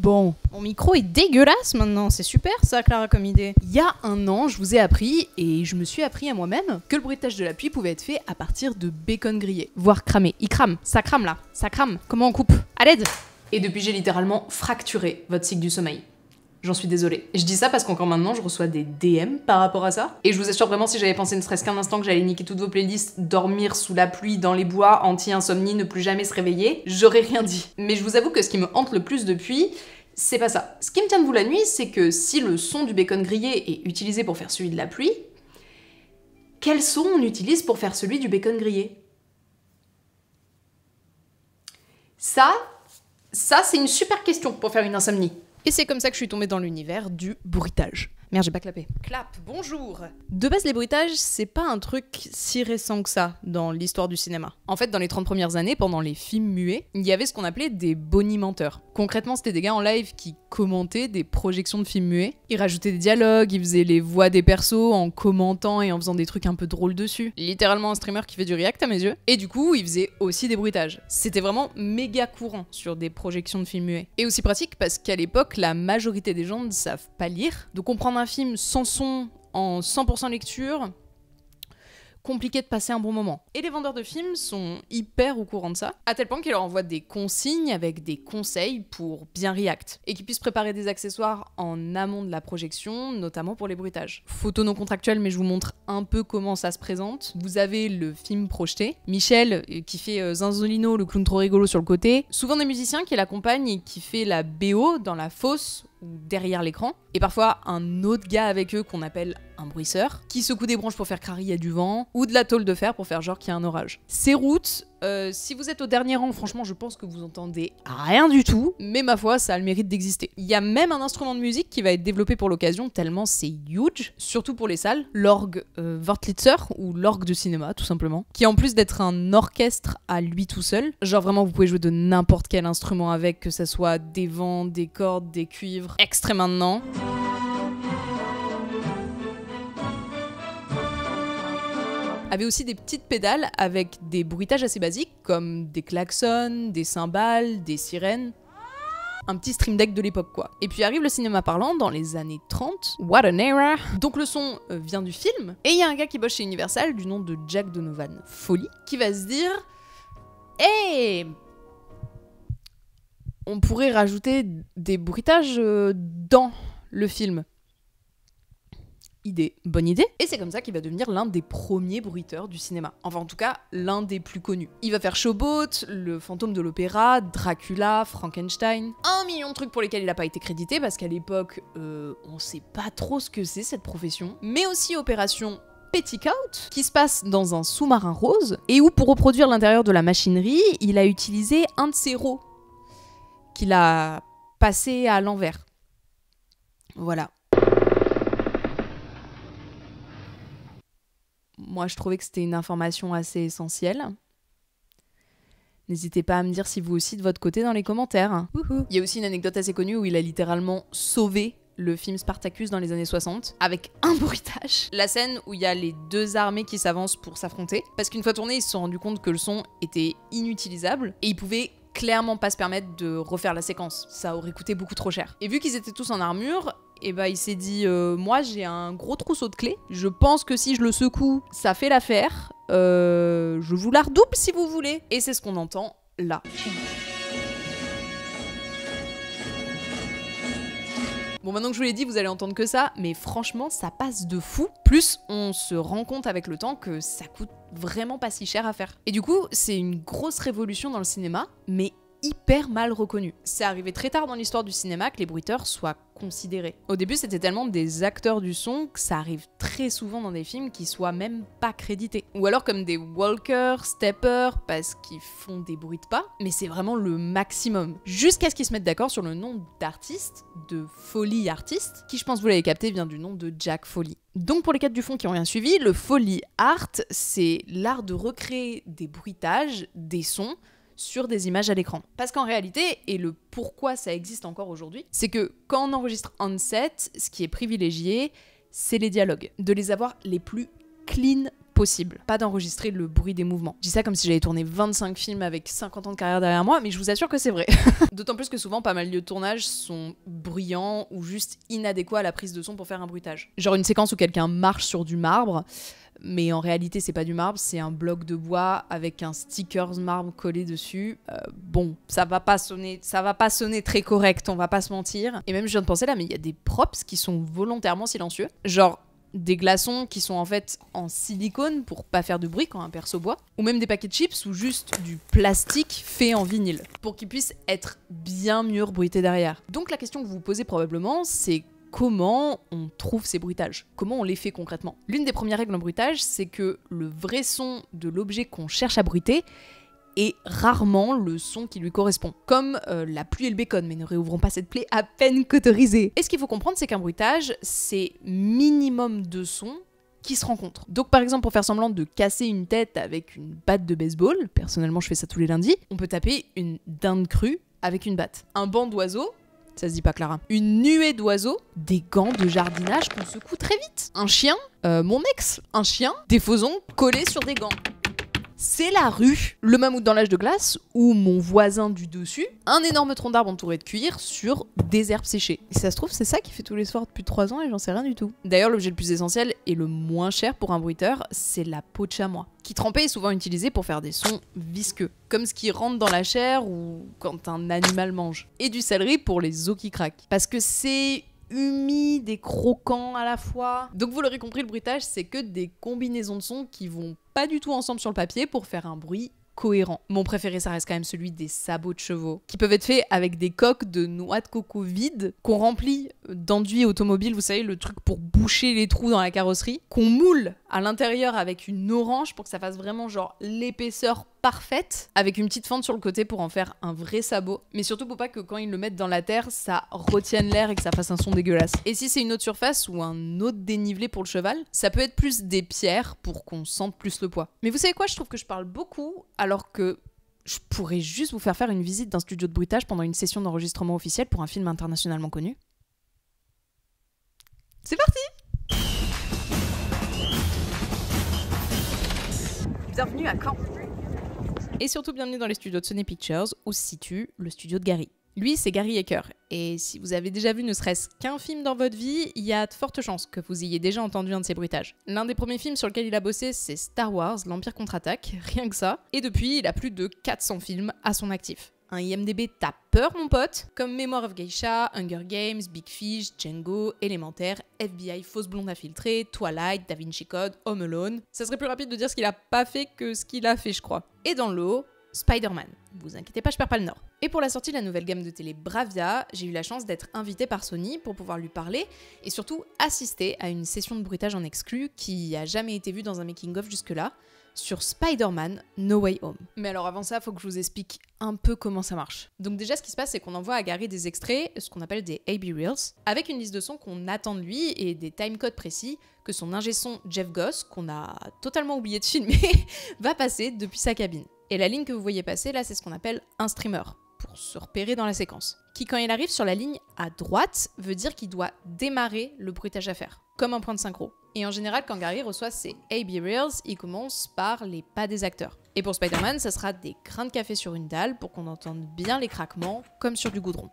Bon, mon micro est dégueulasse maintenant, c'est super ça Clara comme idée. Il y a un an, je vous ai appris, et je me suis appris à moi-même, que le bruitage de la pluie pouvait être fait à partir de bacon grillé. Voire cramé. Il crame, ça crame là, ça crame. Comment on coupe? À l'aide! Et depuis j'ai littéralement fracturé votre cycle du sommeil. J'en suis désolée. Je dis ça parce qu'encore maintenant, je reçois des DM par rapport à ça. Et je vous assure vraiment, si j'avais pensé ne serait-ce qu'un instant que j'allais niquer toutes vos playlists, dormir sous la pluie, dans les bois, anti-insomnie, ne plus jamais se réveiller, j'aurais rien dit. Mais je vous avoue que ce qui me hante le plus depuis, c'est pas ça. Ce qui me tient debout la nuit, c'est que si le son du bacon grillé est utilisé pour faire celui de la pluie, quel son on utilise pour faire celui du bacon grillé? Ça c'est une super question pour faire une insomnie. Et c'est comme ça que je suis tombée dans l'univers du bruitage. Merde, j'ai pas clapé. Clap, bonjour. De base, les bruitages, c'est pas un truc si récent que ça dans l'histoire du cinéma. En fait, dans les 30 premières années, pendant les films muets, il y avait ce qu'on appelait des bonimenteurs. Concrètement, c'était des gars en live qui commentaient des projections de films muets. Ils rajoutaient des dialogues, ils faisaient les voix des persos en commentant et en faisant des trucs un peu drôles dessus. Littéralement un streamer qui fait du react à mes yeux. Et du coup, ils faisaient aussi des bruitages. C'était vraiment méga courant sur des projections de films muets. Et aussi pratique parce qu'à l'époque, la majorité des gens ne savent pas lire. Donc comprendre un film sans son, en 100% lecture, compliqué de passer un bon moment. Et les vendeurs de films sont hyper au courant de ça, à tel point qu'ils leur envoient des consignes avec des conseils pour bien react, et qu'ils puissent préparer des accessoires en amont de la projection, notamment pour les bruitages. Photo non contractuelle, mais je vous montre un peu comment ça se présente. Vous avez le film projeté, Michel qui fait Zinzolino, le clown trop rigolo sur le côté, souvent des musiciens qui l'accompagnent et qui fait la BO dans la fosse ou derrière l'écran, et parfois un autre gars avec eux qu'on appelle un bruisseur, qui secoue des branches pour faire croire qu'il y a du vent, ou de la tôle de fer pour faire genre qu'il y a un orage. Ces routes, si vous êtes au dernier rang, franchement, je pense que vous entendez rien du tout, mais ma foi, ça a le mérite d'exister. Il y a même un instrument de musique qui va être développé pour l'occasion, tellement c'est huge, surtout pour les salles, l'orgue Wurlitzer, ou l'orgue de cinéma, tout simplement, qui en plus d'être un orchestre à lui tout seul, genre vraiment vous pouvez jouer de n'importe quel instrument avec, que ça soit des vents, des cordes, des cuivres, extrait maintenant. Avait aussi des petites pédales avec des bruitages assez basiques comme des klaxons, des cymbales, des sirènes. Un petit stream deck de l'époque quoi. Et puis arrive le cinéma parlant dans les années 30. What an era! Donc le son vient du film. Et il y a un gars qui bosse chez Universal du nom de Jack Donovan Foley qui va se dire hey, on pourrait rajouter des bruitages dans le film. Bonne idée. Et c'est comme ça qu'il va devenir l'un des premiers bruiteurs du cinéma. Enfin, en tout cas, l'un des plus connus. Il va faire Showboat, Le Fantôme de l'Opéra, Dracula, Frankenstein. 1 million de trucs pour lesquels il n'a pas été crédité, parce qu'à l'époque, on sait pas trop ce que c'est cette profession. Mais aussi Opération Petticoat, qui se passe dans un sous-marin rose, et où, pour reproduire l'intérieur de la machinerie, il a utilisé un de ses rots, qu'il a passé à l'envers. Voilà. Moi, je trouvais que c'était une information assez essentielle. N'hésitez pas à me dire si vous aussi de votre côté dans les commentaires. Il y a aussi une anecdote assez connue où il a littéralement sauvé le film Spartacus dans les années 60 avec un bruitage. La scène où il y a les deux armées qui s'avancent pour s'affronter. Parce qu'une fois tourné, ils se sont rendus compte que le son était inutilisable et ils pouvaient clairement pas se permettre de refaire la séquence. Ça aurait coûté beaucoup trop cher. Et vu qu'ils étaient tous en armure, et bah il s'est dit moi j'ai un gros trousseau de clés, je pense que si je le secoue ça fait l'affaire, je vous la redouble si vous voulez. Et c'est ce qu'on entend là. Bon, maintenant que je vous l'ai dit, vous allez entendre que ça, mais franchement, ça passe de fou. Plus, on se rend compte avec le temps que ça coûte vraiment pas si cher à faire. Et du coup, c'est une grosse révolution dans le cinéma, mais hyper mal reconnu. C'est arrivé très tard dans l'histoire du cinéma que les bruiteurs soient considérés. Au début, c'était tellement des acteurs du son que ça arrive très souvent dans des films qui soient même pas crédités. Ou alors comme des walkers, steppers, parce qu'ils font des bruits de pas, mais c'est vraiment le maximum. Jusqu'à ce qu'ils se mettent d'accord sur le nom d'artiste, de Foley artiste, qui je pense vous l'avez capté vient du nom de Jack Foley. Donc pour les cadres du fond qui ont rien suivi, le Foley art, c'est l'art de recréer des bruitages, des sons, sur des images à l'écran. Parce qu'en réalité, et le pourquoi ça existe encore aujourd'hui, c'est que quand on enregistre on-set, ce qui est privilégié, c'est les dialogues. De les avoir les plus clean possible, pas d'enregistrer le bruit des mouvements. Je dis ça comme si j'avais tourné 25 films avec 50 ans de carrière derrière moi, mais je vous assure que c'est vrai. D'autant plus que souvent, pas mal de lieux de tournage sont bruyants ou juste inadéquats à la prise de son pour faire un bruitage. Genre une séquence où quelqu'un marche sur du marbre, mais en réalité c'est pas du marbre, c'est un bloc de bois avec un stickers marbre collé dessus. Bon, ça va pas sonner très correct, on va pas se mentir. Et même je viens de penser là, mais il y a des props qui sont volontairement silencieux. Genre des glaçons qui sont en fait en silicone pour pas faire de bruit quand un perso boit, ou même des paquets de chips ou juste du plastique fait en vinyle, pour qu'ils puissent être bien mieux rebruités derrière. Donc la question que vous vous posez probablement, c'est comment on trouve ces bruitages? Comment on les fait concrètement? L'une des premières règles en bruitage, c'est que le vrai son de l'objet qu'on cherche à bruiter est rarement le son qui lui correspond. Comme la pluie et le bacon, mais ne réouvrons pas cette plaie à peine qu'autorisée. Et ce qu'il faut comprendre, c'est qu'un bruitage, c'est minimum de sons qui se rencontrent. Donc par exemple, pour faire semblant de casser une tête avec une batte de baseball, personnellement je fais ça tous les lundis, on peut taper une dinde crue avec une batte. Un banc d'oiseaux, ça se dit pas Clara. Une nuée d'oiseaux, des gants de jardinage qu'on secoue très vite. Un chien, mon ex, un chien, des faisons collés sur des gants. C'est la rue, le mammouth dans l'âge de glace, ou mon voisin du dessus, un énorme tronc d'arbre entouré de cuir sur des herbes séchées. Et ça se trouve, c'est ça qui fait tous les soirs depuis 3 ans et j'en sais rien du tout. D'ailleurs, l'objet le plus essentiel et le moins cher pour un bruiteur, c'est la peau de chamois, qui trempée est souvent utilisée pour faire des sons visqueux, comme ce qui rentre dans la chair ou quand un animal mange. Et du céleri pour les os qui craquent. Parce que c'est humide et croquant à la fois. Donc vous l'aurez compris, le bruitage, c'est que des combinaisons de sons qui vont pas du tout ensemble sur le papier pour faire un bruit cohérent. Mon préféré, ça reste quand même celui des sabots de chevaux, qui peuvent être faits avec des coques de noix de coco vides, qu'on remplit d'enduit automobile, vous savez, le truc pour boucher les trous dans la carrosserie, qu'on moule à l'intérieur avec une orange pour que ça fasse vraiment genre l'épaisseur parfaite, avec une petite fente sur le côté pour en faire un vrai sabot. Mais surtout pour pas que quand ils le mettent dans la terre, ça retienne l'air et que ça fasse un son dégueulasse. Et si c'est une autre surface ou un autre dénivelé pour le cheval, ça peut être plus des pierres pour qu'on sente plus le poids. Mais vous savez quoi, je trouve que je parle beaucoup alors que je pourrais juste vous faire une visite d'un studio de bruitage pendant une session d'enregistrement officielle pour un film internationalement connu. C'est parti! Bienvenue à Caen. Et surtout bienvenue dans les studios de Sony Pictures, où se situe le studio de Gary. Lui, c'est Gary Acker, et si vous avez déjà vu ne serait-ce qu'un film dans votre vie, il y a de fortes chances que vous ayez déjà entendu un de ses bruitages. L'un des premiers films sur lequel il a bossé, c'est Star Wars, l'Empire contre-attaque, rien que ça, et depuis, il a plus de 400 films à son actif. Un IMDb t'as peur mon pote, comme Memoir of Geisha, Hunger Games, Big Fish, Django, Élémentaire, FBI, Fausse blonde infiltrée, Twilight, Da Vinci Code, Home Alone. Ça serait plus rapide de dire ce qu'il a pas fait que ce qu'il a fait je crois. Et dans le lot, Spider-Man. Vous inquiétez pas, je perds pas le nord. Et pour la sortie de la nouvelle gamme de télé Bravia, j'ai eu la chance d'être invitée par Sony pour pouvoir lui parler et surtout assister à une session de bruitage en exclu qui a jamais été vue dans un making-of jusque-là, sur Spider-Man No Way Home. Mais alors avant ça, faut que je vous explique un peu comment ça marche. Donc déjà, ce qui se passe, c'est qu'on envoie à Gary des extraits, ce qu'on appelle des AB Reels, avec une liste de sons qu'on attend de lui et des timecodes précis que son ingé son Jeff Goss, qu'on a totalement oublié de filmer, va passer depuis sa cabine. Et la ligne que vous voyez passer là, c'est ce qu'on appelle un streamer, pour se repérer dans la séquence. Qui, quand il arrive sur la ligne à droite, veut dire qu'il doit démarrer le bruitage à faire, comme un point de synchro. Et en général, quand Gary reçoit ses AB Reels, il commence par les pas des acteurs. Et pour Spider-Man, ça sera des grains de café sur une dalle pour qu'on entende bien les craquements, comme sur du goudron.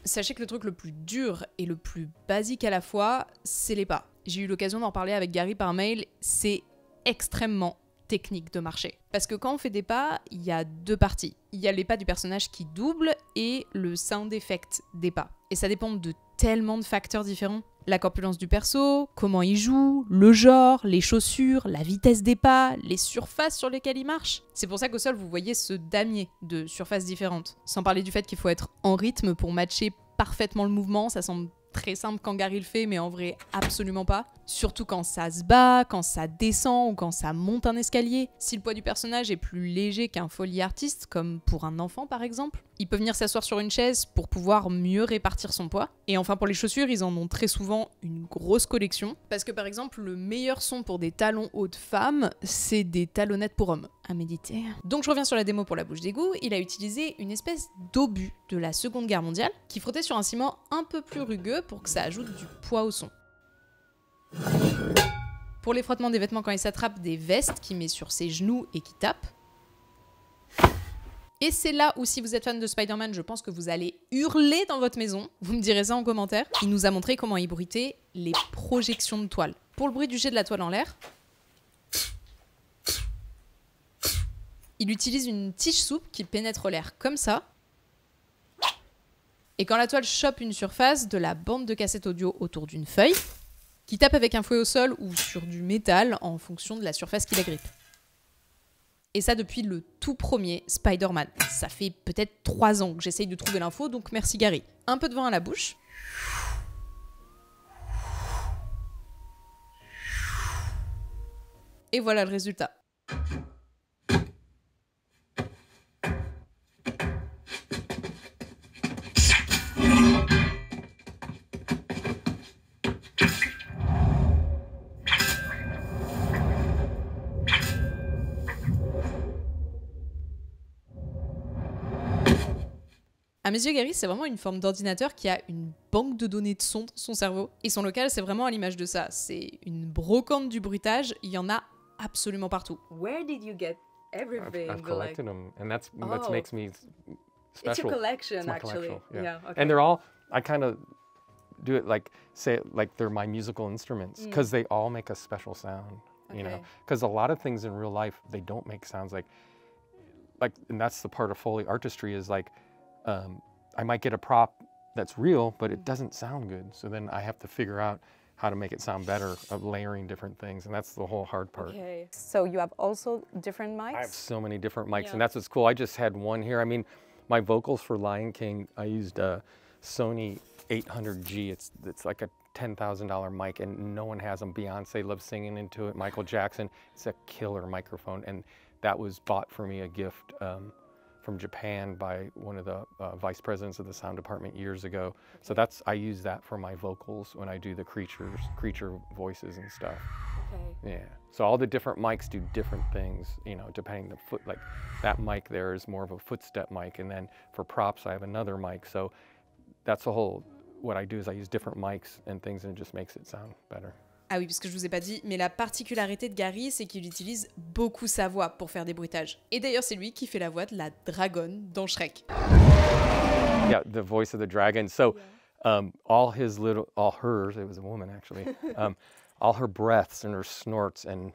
Sachez que le truc le plus dur et le plus basique à la fois, c'est les pas. J'ai eu l'occasion d'en parler avec Gary par mail, c'est extrêmement technique de marcher. Parce que quand on fait des pas, il y a deux parties. Il y a les pas du personnage qui doublent et le sound effect des pas. Et ça dépend de tellement de facteurs différents. La corpulence du perso, comment il joue, le genre, les chaussures, la vitesse des pas, les surfaces sur lesquelles il marche. C'est pour ça qu'au sol, vous voyez ce damier de surfaces différentes. Sans parler du fait qu'il faut être en rythme pour matcher parfaitement le mouvement, ça semble très simple quand Gary le fait, mais en vrai, absolument pas. Surtout quand ça se bat, quand ça descend ou quand ça monte un escalier. Si le poids du personnage est plus léger qu'un Foley artist, comme pour un enfant par exemple, Il peut venir s'asseoir sur une chaise pour pouvoir mieux répartir son poids. Et enfin pour les chaussures, ils en ont très souvent une grosse collection. Parce que par exemple, le meilleur son pour des talons hauts de femmes, c'est des talonnettes pour hommes. À méditer. Donc je reviens sur la démo pour la bouche d'égout. Il a utilisé une espèce d'obus de la Seconde Guerre mondiale qui frottait sur un ciment un peu plus rugueux pour que ça ajoute du poids au son. Pour les frottements des vêtements quand il s'attrape, des vestes qu'il met sur ses genoux et qui tape. Et c'est là où, si vous êtes fan de Spider-Man, je pense que vous allez hurler dans votre maison. Vous me direz ça en commentaire. Il nous a montré comment il bruitait les projections de toile. Pour le bruit du jet de la toile en l'air, il utilise une tige souple qui pénètre l'air comme ça. Et quand la toile chope une surface, de la bande de cassette audio autour d'une feuille, qui tape avec un fouet au sol ou sur du métal en fonction de la surface qui la grippe. Et ça depuis le tout premier Spider-Man. Ça fait peut-être 3 ans que j'essaye de trouver l'info, donc merci Gary. Un peu de vent à la bouche. Et voilà le résultat. À mes yeux, Gary, c'est vraiment une forme d'ordinateur qui a une banque de données de sons dans son cerveau. Et son local, c'est vraiment à l'image de ça. C'est une brocante du bruitage, il y en a absolument partout. Where did you get everything? I've collected them, and that's what makes me special. It's your collection, it's my actually. collection, yeah. Okay. And they're all, I kind of do it like, say, like they're my musical instruments, because they all make a special sound, you know? Because a lot of things in real life, they don't make sounds like, and that's the part of Foley artistry is like, I might get a prop that's real, but it doesn't sound good. So then I have to figure out how to make it sound better, of layering different things, and that's the whole hard part. Okay. So you have also different mics? I have so many different mics, and that's what's cool. I just had one here. I mean, my vocals for Lion King, I used a Sony 800G. It's like a $10,000 mic, and no one has them. Beyonce loves singing into it. Michael Jackson. It's a killer microphone, and that was bought for me a gift from Japan by one of the vice presidents of the sound department years ago. So I use that for my vocals when I do the creature voices and stuff. Okay. Yeah. So all the different mics do different things, you know, depending the foot, like that mic there is more of a footstep mic, and then for props I have another mic. So that's the whole, what I do is I use different mics and things, and it just makes it sound better. Ah oui, parce que je vous ai pas dit, mais la particularité de Gary, c'est qu'il utilise beaucoup sa voix pour faire des bruitages. Et d'ailleurs, c'est lui qui fait la voix de la dragonne dans Shrek. Yeah, the voice of the dragon. So, all hers, it was a woman actually, all her breaths and her snorts, and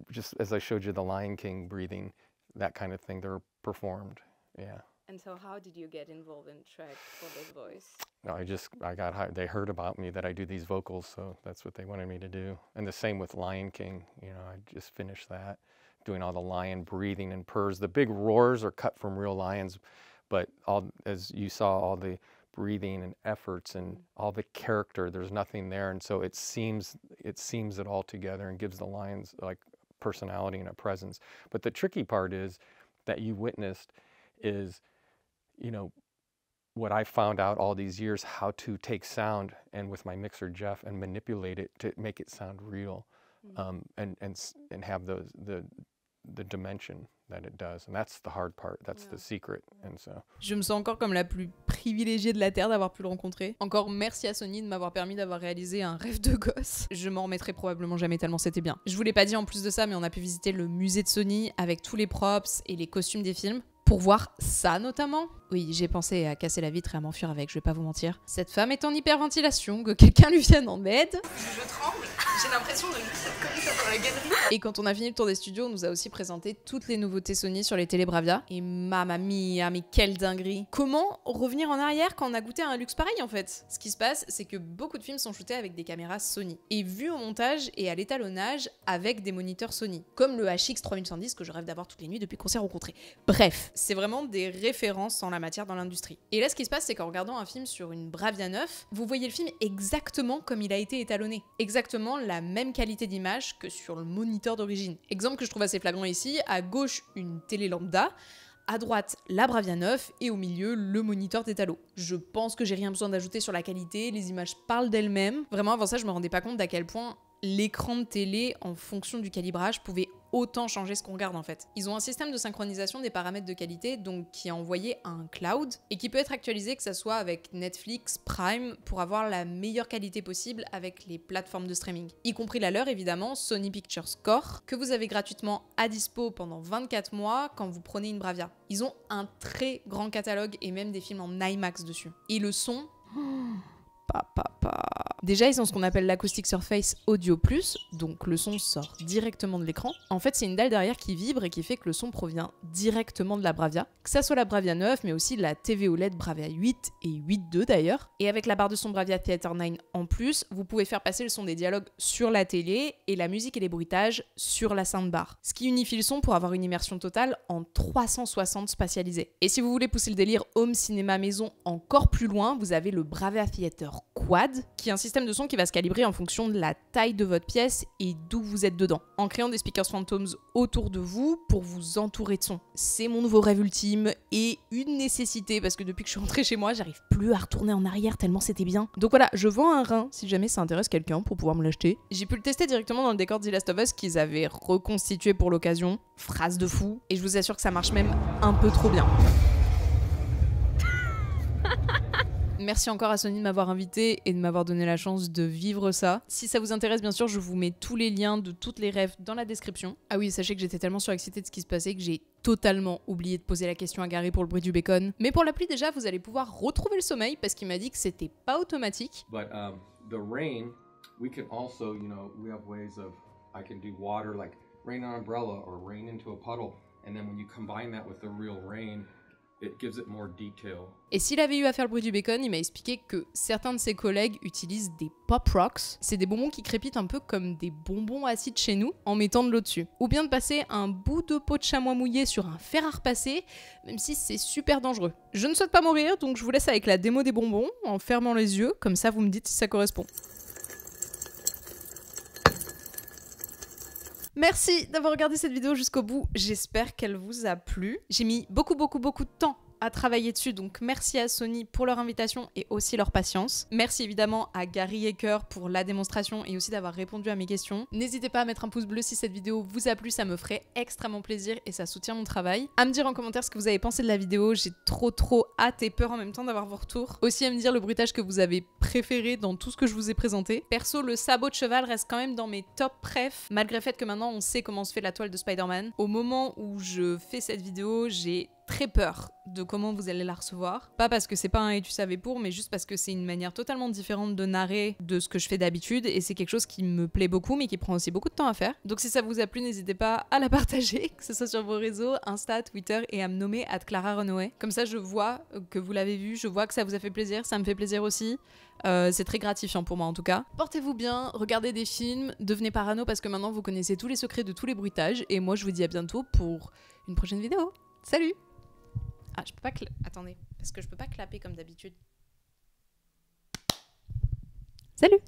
just as I showed you the Lion King breathing, that kind of thing, they're performed, yeah. And so how did you get involved in Shrek for this voice? No, I got hired. They heard about me that I do these vocals, so that's what they wanted me to do. And the same with Lion King, you know, I just finished that, doing all the lion breathing and purrs. The big roars are cut from real lions, but as you saw, all the breathing and efforts and all the character, there's nothing there, and so it seems it all together and gives the lions like personality and a presence. But the tricky part is that you witnessed is, you know, what I found out all these years, how to take sound and with my mixer Jeff and manipulate it to make it sound real, and have the dimension that it does, and that's the hard part. That's the secret, and so. Je me sens encore comme la plus privilégiée de la Terre d'avoir pu le rencontrer. Encore merci à Sony de m'avoir permis d'avoir réalisé un rêve de gosse. Je m'en remettrai probablement jamais tellement c'était bien. Je vous l'ai pas dit en plus de ça, mais on a pu visiter le musée de Sony avec tous les props et les costumes des films. Pour voir ça notamment. Oui, j'ai pensé à casser la vitre et à m'enfuir avec, je vais pas vous mentir. Cette femme est en hyperventilation, que quelqu'un lui vienne en aide. Je tremble, j'ai l'impression de juste être collée dans la galerie. Et quand on a fini le tour des studios, on nous a aussi présenté toutes les nouveautés Sony sur les télé Bravia. Et mamma mia, mais quelle dinguerie. Comment revenir en arrière quand on a goûté à un luxe pareil en fait? Ce qui se passe, c'est que beaucoup de films sont shootés avec des caméras Sony. Et vus au montage et à l'étalonnage avec des moniteurs Sony. Comme le HX3110 que je rêve d'avoir toutes les nuits depuis qu'on s'est rencontrés. Bref, c'est vraiment des références en la matière dans l'industrie. Et là, ce qui se passe, c'est qu'en regardant un film sur une Bravia 9, vous voyez le film exactement comme il a été étalonné. Exactement la même qualité d'image que sur le moniteur d'origine. Exemple que je trouve assez flagrant ici, à gauche, une télé lambda, À droite, la Bravia 9 et au milieu, le moniteur d'Étalo. Je pense que j'ai rien besoin d'ajouter sur la qualité, les images parlent d'elles-mêmes. Vraiment, avant ça, je me rendais pas compte d'à quel point l'écran de télé, en fonction du calibrage, pouvait autant changer ce qu'on regarde en fait. Ils ont un système de synchronisation des paramètres de qualité, donc qui est envoyé à un cloud, et qui peut être actualisé que ça soit avec Netflix, Prime, pour avoir la meilleure qualité possible avec les plateformes de streaming. Y compris la leur évidemment, Sony Pictures Core, que vous avez gratuitement à dispo pendant 24 mois quand vous prenez une Bravia. Ils ont un très grand catalogue et même des films en IMAX dessus. Et le son... Déjà, ils ont ce qu'on appelle l'Acoustic Surface Audio Plus, donc le son sort directement de l'écran. En fait, c'est une dalle derrière qui vibre et qui fait que le son provient directement de la Bravia. Que ça soit la Bravia 9, mais aussi la TV OLED Bravia 8 et 8.2 d'ailleurs. Et avec la barre de son Bravia Theater 9 en plus, vous pouvez faire passer le son des dialogues sur la télé et la musique et les bruitages sur la soundbar. Ce qui unifie le son pour avoir une immersion totale en 360 spatialisé. Et si vous voulez pousser le délire home cinéma maison encore plus loin, vous avez le Bravia Theater Quad, qui est un système de son qui va se calibrer en fonction de la taille de votre pièce et d'où vous êtes dedans, en créant des speakers phantoms autour de vous pour vous entourer de son. C'est mon nouveau rêve ultime et une nécessité parce que depuis que je suis rentrée chez moi, j'arrive plus à retourner en arrière tellement c'était bien. Donc voilà, je vends un rein si jamais ça intéresse quelqu'un pour pouvoir me l'acheter. J'ai pu le tester directement dans le décor de The Last of Us qu'ils avaient reconstitué pour l'occasion. Phrase de fou. Et je vous assure que ça marche même un peu trop bien. Merci encore à Sony de m'avoir invité et de m'avoir donné la chance de vivre ça. Si ça vous intéresse, bien sûr, je vous mets tous les liens de toutes les refs dans la description. Ah oui, sachez que j'étais tellement surexcitée de ce qui se passait que j'ai totalement oublié de poser la question à Gary pour le bruit du bacon. Mais pour l'appli, déjà, vous allez pouvoir retrouver le sommeil parce qu'il m'a dit que c'était pas automatique. But the rain, we can also, you know, we have ways of, I can do water like rain on an umbrella or rain into a puddle. And then when you combine that with the real rain, it gives it more detail. Et s'il avait eu à faire le bruit du bacon, il m'a expliqué que certains de ses collègues utilisent des pop rocks. C'est des bonbons qui crépitent un peu comme des bonbons acides chez nous, en mettant de l'eau dessus. Ou bien de passer un bout de peau de chamois mouillé sur un fer à repasser, même si c'est super dangereux. Je ne souhaite pas mourir, donc je vous laisse avec la démo des bonbons, en fermant les yeux, comme ça vous me dites si ça correspond. Merci d'avoir regardé cette vidéo jusqu'au bout, j'espère qu'elle vous a plu. J'ai mis beaucoup de temps à travailler dessus, donc merci à Sony pour leur invitation et aussi leur patience. Merci évidemment à Gary Ecker pour la démonstration et aussi d'avoir répondu à mes questions. N'hésitez pas à mettre un pouce bleu si cette vidéo vous a plu, ça me ferait extrêmement plaisir et ça soutient mon travail. À me dire en commentaire ce que vous avez pensé de la vidéo, j'ai trop hâte et peur en même temps d'avoir vos retours. Aussi à me dire le bruitage que vous avez préféré dans tout ce que je vous ai présenté. Perso, le sabot de cheval reste quand même dans mes top préf, malgré le fait que maintenant on sait comment se fait la toile de Spider-Man. Au moment où je fais cette vidéo, j'ai très peur de comment vous allez la recevoir. Pas parce que c'est pas un et tu savais pour, mais juste parce que c'est une manière totalement différente de narrer de ce que je fais d'habitude et c'est quelque chose qui me plaît beaucoup mais qui prend aussi beaucoup de temps à faire. Donc si ça vous a plu, n'hésitez pas à la partager, que ce soit sur vos réseaux, Insta, Twitter et à me nommer @ClaraRunaway. Comme ça je vois que vous l'avez vu, je vois que ça vous a fait plaisir, ça me fait plaisir aussi. C'est très gratifiant pour moi en tout cas. Portez-vous bien, regardez des films, devenez parano parce que maintenant vous connaissez tous les secrets de tous les bruitages et moi je vous dis à bientôt pour une prochaine vidéo. Salut! Ah, je peux pas attendez, parce que je peux pas clapper comme d'habitude. Salut!